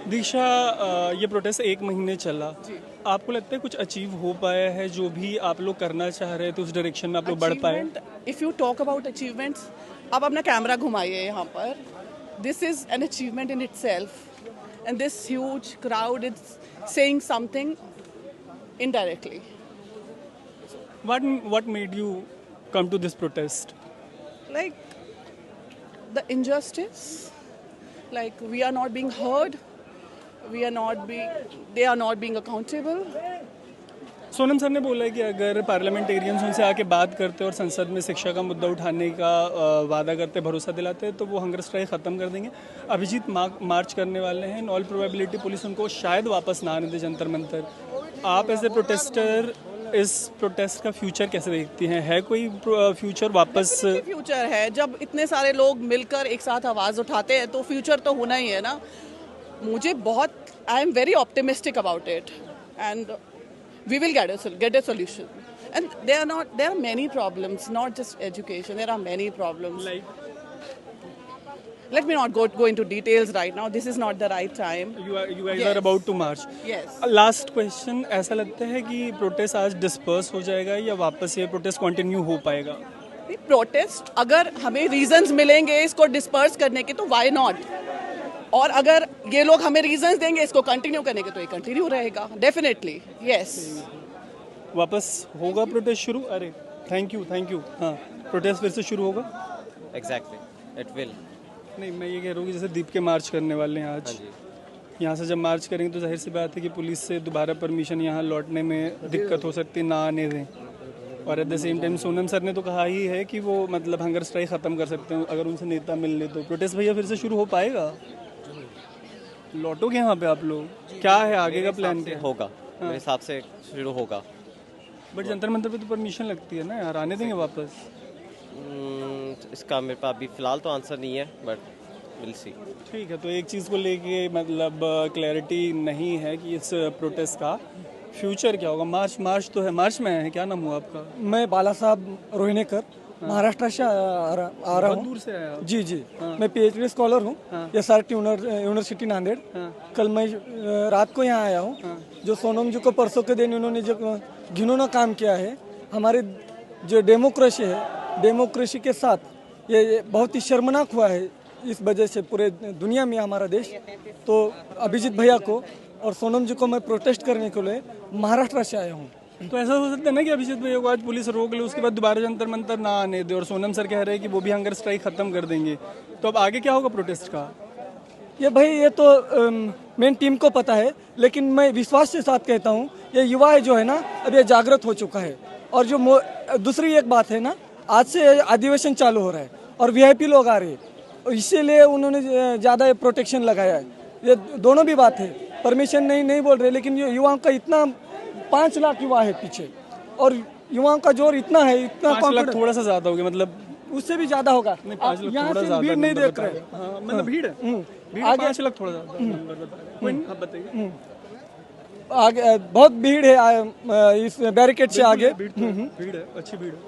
दीक्षा, ये प्रोटेस्ट 1 महीने चला। आपको लगता है कुछ अचीव हो पाया है जो भी आप लोग करना चाह रहे थे, उस डायरेक्शन में आप लोग बढ़ पाए? If you talk about achievements, आप अपना कैमरा घुमाइए यहाँ पर। This is an achievement in itself and this huge crowd is saying something indirectly. What made you come to this protest? Like the injustice, like we are not being heard, they are not being accountable. Sonam sir ने बोला है कि अगर parliamentarians उनसे आके बात करते और संसद में शिक्षा का मुद्दा उठाने का वादा करते, भरोसा दिलाते, तो वो हंगर स्ट्राइक ख़त्म कर देंगे। अभिजीत मार्च करने वाले हैं। इन ऑल प्रोबेबिलिटी पुलिस उनको शायद वापस ना आने दे जंतर मंतर। आप एज ए प्रोटेस्टर इस प्रोटेस्ट का फ्यूचर कैसे देखती हैं? है कोई फ्यूचर वापस? फ्यूचर है जब इतने सारे लोग मिलकर एक साथ आवाज़ उठाते हैं, तो फ्यूचर तो होना ही है ना। मुझे बहुत, I am very optimistic about it and we will get a solution. And there are many problems, not just education. There are many problems. Let me not go into details right now. This is not the right time. You guys are about to march. Yes. Last question, ऐसा लगता है कि protest आज disperse हो जाएगा या वापस ये प्रोटेस्ट कंटिन्यू हो पाएगा? प्रोटेस्ट अगर हमें रीजंस मिलेंगे इसको डिस्पर्स करने के, तो व्हाई नॉट। और अगर ये लोग हमें रीजंस देंगे इसको कंटिन्यू करने के, तो ये कंटिन्यू रहेगा डेफिनेटली। यस, वापस होगा प्रोटेस्ट शुरू। अरे थैंक यू। हाँ, प्रोटेस्ट फिर से शुरू होगा। Exactly, it will. नहीं, मैं ये कह रहा हूँ कि जैसे दीप के मार्च करने वाले हैं आज, यहाँ से जब मार्च करेंगे तो जाहिर सी बात है कि पुलिस से दोबारा परमिशन यहाँ लौटने में दिक्कत हो सकती है, ना आने दें। और at the same time Sonam sir ने तो कहा ही है कि वो मतलब हंगर स्ट्राइक ख़त्म कर सकते हैं अगर उनसे नेता मिल ले तो। प्रोटेस्ट भैया फिर से शुरू हो पाएगा? लौटोगे यहाँ पे आप लोग? क्या है आगे का प्लान? क्या होगा? मेरे हिसाब से शुरू होगा। बट जंतर मंतर पे तो परमिशन लगती है ना यार, आने देंगे वापस? इसका मेरे पास अभी फिलहाल तो आंसर नहीं है, बट विल सी। ठीक है, तो एक चीज़ को लेके मतलब क्लैरिटी नहीं है कि इस प्रोटेस्ट का फ्यूचर क्या होगा। मार्च तो है, मार्च में है। क्या नाम हुआ आपका? मैं बाला साहब रोहिनेकर, महाराष्ट्र से आ रहा हूँ। दूर से आया? जी। मैं PhD स्कॉलर हूँ SRT यूनिवर्सिटी नांदेड़। कल मैं रात को यहाँ आया हूँ। जो सोनम जी को परसों के दिन उन्होंने जो घिनौना काम किया है हमारे जो डेमोक्रेसी है, डेमोक्रेसी के साथ ये बहुत ही शर्मनाक हुआ है। इस वजह से पूरे दुनिया में हमारा देश, तो अभिजीत भैया को और सोनम जी को मैं प्रोटेस्ट करने के लिए महाराष्ट्र से आया हूँ। तो ऐसा हो सकता है ना कि अभिजीत भैया को आज पुलिस रोक ले, उसके बाद दोबारा जंतर मंतर ना आने दे, और सोनम सर कह रहे हैं कि वो भी हंगर स्ट्राइक खत्म कर देंगे, तो अब आगे क्या होगा प्रोटेस्ट का? ये भाई ये तो मेन टीम को पता है, लेकिन मैं विश्वास के साथ कहता हूँ ये युवा जो है ना अब ये जागृत हो चुका है। और जो दूसरी एक बात है ना, आज से अधिवेशन चालू हो रहा है और VIP लोग आ रहे हैं, इसीलिए उन्होंने ज़्यादा प्रोटेक्शन लगाया है। ये दोनों भी बात है, परमिशन नहीं बोल रहे, लेकिन ये युवाओं का इतना 5 लाख युवा है पीछे, और युवाओं का जोर इतना है, इतना 5 लाख थोड़ा सा ज्यादा हो गया, मतलब उससे भी ज्यादा होगा। यहाँ से भीड़ नहीं देख रहे, मतलब भीड़ है, 5 लाख थोड़ा ज्यादा। बताइए। आगे बहुत भीड़ है इस बैरिकेड से आगे। भीड़ है, अच्छी भीड़ है।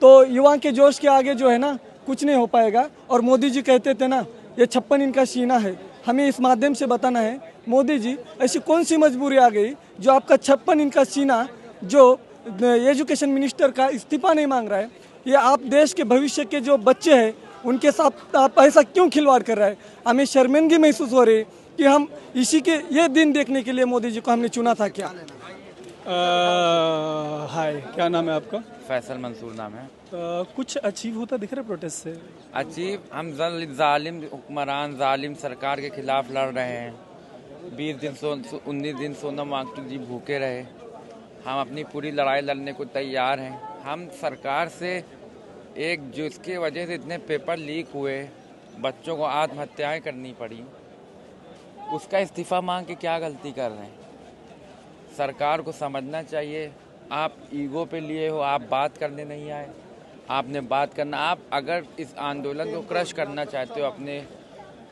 तो युवा के जोश के आगे जो है ना कुछ नहीं हो पाएगा। और मोदी जी कहते थे ना ये 56 इंच का सीना है, हमें इस माध्यम से बताना है मोदी जी ऐसी कौन सी मजबूरी आ गई जो आपका 56 इंच का सीना, जो एजुकेशन मिनिस्टर का इस्तीफा नहीं मांग रहा है, ये आप देश के भविष्य के जो बच्चे हैं उनके साथ आप ऐसा क्यों खिलवाड़ कर रहा है? हमें शर्मिंदगी महसूस हो रही है कि हम इसी के ये दिन देखने के लिए मोदी जी को हमने चुना था। क्या हाय, क्या नाम है आपका? फैसल मंसूर नाम है। कुछ अचीव होता दिख रहा है प्रोटेस्ट से? अचीव, हम जालिम हुक्मरान जालिम सरकार के खिलाफ लड़ रहे हैं। 19 दिन सोनम वांगचुक जी भूखे रहे। हम अपनी पूरी लड़ाई लड़ने को तैयार हैं। हम सरकार से एक जो इसके वजह से इतने पेपर लीक हुए, बच्चों को आत्महत्याएं करनी पड़ी, उसका इस्तीफा मांग के क्या गलती कर रहे हैं? सरकार को समझना चाहिए। आप ईगो पे लिए हो, आप बात करने नहीं आए। आपने बात करना, आप अगर इस आंदोलन को क्रश करना चाहते हो अपने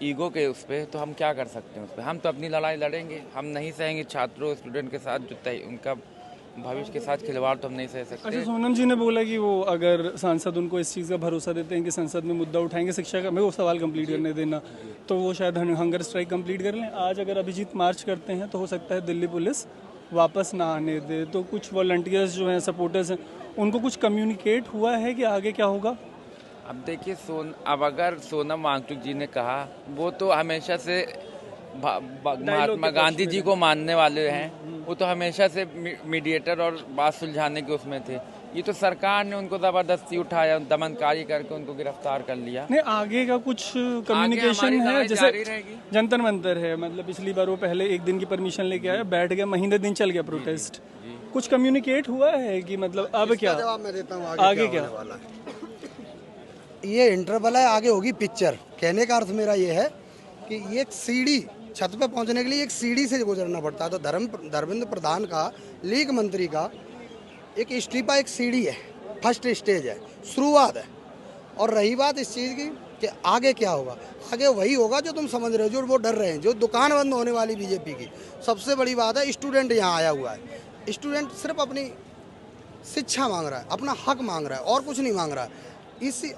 ईगो के उस पर, तो हम क्या कर सकते हैं उस पर? हम तो अपनी लड़ाई लड़ेंगे। हम नहीं सहेंगे छात्रों स्टूडेंट के साथ जो उनका भविष्य के साथ खिलवाड़ तो हम नहीं सह अच्छा, सकते। सोनम जी ने बोला कि वो अगर सांसद उनको इस चीज़ का भरोसा देते हैं कि संसद में मुद्दा उठाएंगे शिक्षा का, मैं वो सवाल कंप्लीट करने देना, तो वो शायद हंगर स्ट्राइक कंप्लीट कर लें। आज अगर अभिजीत मार्च करते हैं तो हो सकता है दिल्ली पुलिस वापस ना आने दे। तो कुछ वॉलंटियर्स जो हैं, सपोर्टर्स हैं, उनको कुछ कम्युनिकेट हुआ है कि आगे क्या होगा? अब देखिए अब अगर सोनम वांगचुक जी ने कहा, वो तो हमेशा से महात्मा गांधी जी को मानने वाले हैं, वो तो हमेशा से मीडिएटर और बात सुलझाने के उसमें थे। ये तो सरकार ने उनको जबरदस्ती उठाया, दमनकारी करके उनको गिरफ्तार कर लिया। नहीं, आगे का कुछ कम्युनिकेशन है? जैसे जंतर मंतर है, मतलब पिछली बार वो पहले एक दिन की परमिशन लेके आया, बैठ गया, महीने दिन चल गया प्रोटेस्ट। कुछ कम्युनिकेट हुआ है कि मतलब अब क्या जवाब मैं देता हूँ, आगे क्या वाला ये इंटरवल है, आगे होगी पिक्चर। कहने का अर्थ मेरा ये है कि ये एक सीढ़ी, छत पे पहुंचने के लिए एक सीढ़ी से गुजरना पड़ता है। तो धर्मेंद्र प्रधान का, लीग मंत्री का एक इस्तीफा एक सीढ़ी है, फर्स्ट स्टेज है, शुरुआत है। और रही बात इस चीज़ की कि आगे क्या होगा, आगे वही होगा जो तुम समझ रहे हो, जो वो डर रहे हैं, जो दुकान बंद होने वाली बीजेपी की। सबसे बड़ी बात है, स्टूडेंट यहाँ आया हुआ है। स्टूडेंट सिर्फ अपनी शिक्षा मांग रहा है, अपना हक मांग रहा है, और कुछ नहीं मांग रहा है।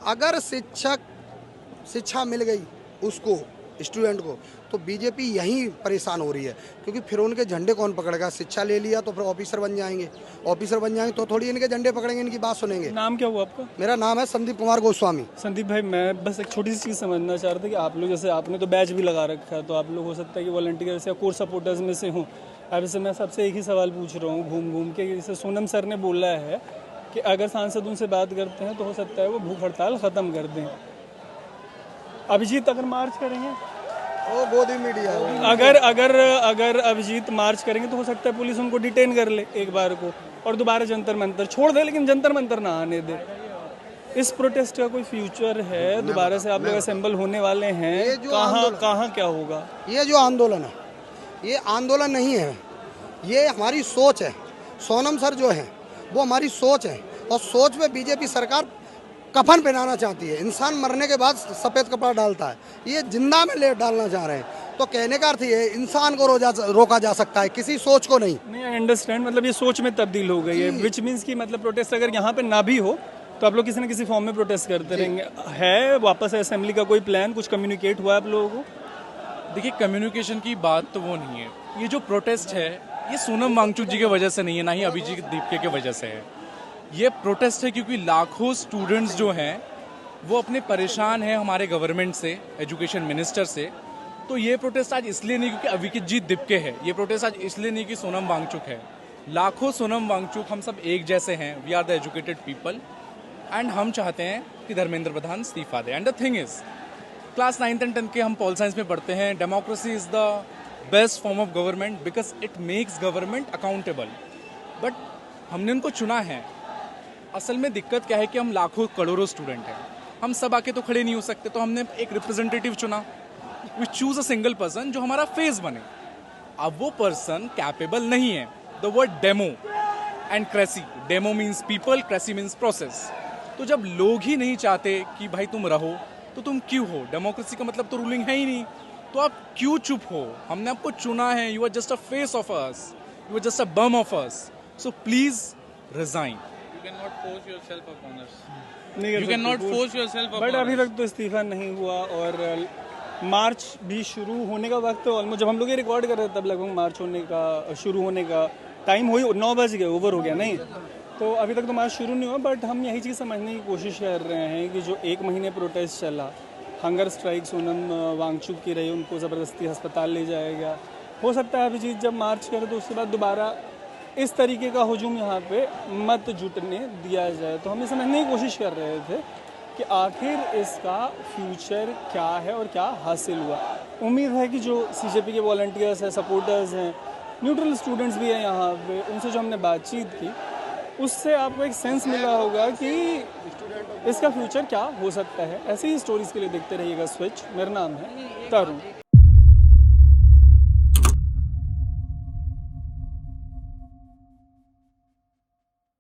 अगर शिक्षा मिल गई उसको, स्टूडेंट को, तो बीजेपी यहीं परेशान हो रही है। क्योंकि फिर उनके झंडे कौन पकड़ेगा? शिक्षा ले लिया तो फिर ऑफिसर बन जाएंगे, तो थोड़ी इनके झंडे पकड़ेंगे, इनकी बात सुनेंगे। नाम क्या हुआ आपका? मेरा नाम है संदीप कुमार गोस्वामी। संदीप भाई, मैं बस एक छोटी सी चीज़ समझना चाह रहा था कि आप लोग, जैसे आपने तो बैच भी लगा रखा है, तो आप लोग हो सकता है कि वॉलंटियर्स या कोर सपोर्टर्स में से हों। अब इससे मैं सबसे एक ही सवाल पूछ रहा हूँ घूम घूम के, जैसे सोनम सर ने बोला है कि अगर सांसद उनसे बात करते हैं तो हो सकता है वो भूख हड़ताल ख़त्म कर दें। अभिजीत अगर मार्च करेंगे, वो गोदी मीडिया, अगर अभिजीत मार्च करेंगे तो हो सकता है पुलिस उनको डिटेन कर ले एक बार को, और दोबारा जंतर मंतर छोड़ दे, लेकिन जंतर मंतर ना आने दे। इस प्रोटेस्ट का कोई फ्यूचर है? दोबारा से आप लोग असेंबल होने वाले हैं? कहाँ क्या होगा? ये जो आंदोलन है, ये आंदोलन नहीं है, ये हमारी सोच है। सोनम सर जो है वो हमारी सोच है, और सोच में बीजेपी सरकार कफन पहनाना चाहती है। इंसान मरने के बाद सफ़ेद कपड़ा डालता है, ये जिंदा में ले डालना चाह रहे हैं। तो कहने का अर्थ ये है, इंसान को रोका जा सकता है, किसी सोच को नहीं। आई अंडरस्टैंड, मतलब ये सोच में तब्दील हो गई है, विच मीन्स कि मतलब प्रोटेस्ट अगर यहाँ पे ना भी हो तो आप लोग किसी न किसी फॉर्म में प्रोटेस्ट करते रहेंगे। है वापस असेंबली का कोई प्लान, कुछ कम्युनिकेट हुआ है आप लोगों को? देखिए, कम्युनिकेशन की बात तो वो नहीं है। ये जो प्रोटेस्ट है, ये सोनम वांगचुक जी की वजह से नहीं है, ना ही अभिजीत दीपके की वजह से है। ये प्रोटेस्ट है क्योंकि लाखों स्टूडेंट्स जो हैं वो अपने परेशान हैं हमारे गवर्नमेंट से, एजुकेशन मिनिस्टर से। तो ये प्रोटेस्ट आज इसलिए नहीं क्योंकि अभिजीत दीपके है, ये प्रोटेस्ट आज इसलिए नहीं कि सोनम वांगचुक है। लाखों सोनम वांगचुक, हम सब एक जैसे हैं, we are the educated people, and हम चाहते हैं कि धर्मेंद्र प्रधान इस्तीफा दे। And the thing is, class 9th and 10th के हम पॉल साइंस में पढ़ते हैं, democracy is the best form of government because it makes government accountable. But हमने उनको चुना है। असल में दिक्कत क्या है कि हम लाखों करोड़ों स्टूडेंट हैं, हम सब आके तो खड़े नहीं हो सकते, तो हमने एक रिप्रेजेंटेटिव चुना। We choose a single person जो हमारा फेस बने। अब वो पर्सन कैपेबल नहीं है। The word demo and cracy, demo means people, cracy means process. तो जब लोग ही नहीं चाहते कि भाई तुम रहो, तो तुम क्यों हो? डेमोक्रेसी का मतलब तो रूलिंग है ही नहीं, तो आप क्यों चुप हो? हमने आपको चुना है, you are just a face of us, you are just a bum of us, so please resign. You cannot force yourself upon us. You cannot force yourself upon but अभी us. तक तो इस्तीफा नहीं हुआ, और मार्च भी शुरू होने का वक्त ऑलमोस्ट, जब हम लोग ये रिकॉर्ड कर रहे थे तब लगभग मार्च होने का, शुरू होने का टाइम हो ही 9 बज गए, ओवर हो गया नहीं, तो अभी तक तो मार्च शुरू नहीं हुआ। बट हम यही चीज़ समझने की कोशिश कर रहे हैं कि जो 1 महीने प्रोटेस्ट चला, हंगर स्ट्राइक सोनम वांगचुक की रही, उनको ज़बरदस्ती अस्पताल ले जाया गया। हो सकता है अभिजीत जब मार्च करे तो उसके बाद दोबारा इस तरीके का हुजूम यहाँ पे मत जुटने दिया जाए। तो हम ये समझने की कोशिश कर रहे थे कि आखिर इसका फ्यूचर क्या है और क्या हासिल हुआ। उम्मीद है कि जो सीजेपी के वॉलंटियर्स हैं, सपोर्टर्स हैं, न्यूट्रल स्टूडेंट्स भी हैं यहाँ पे, उनसे जो हमने बातचीत की उससे आपको एक सेंस मिला होगा कि इसका फ्यूचर क्या हो सकता है। ऐसे ही स्टोरीज़ के लिए देखते रहिएगा स्विच। मेरा नाम है तरुण।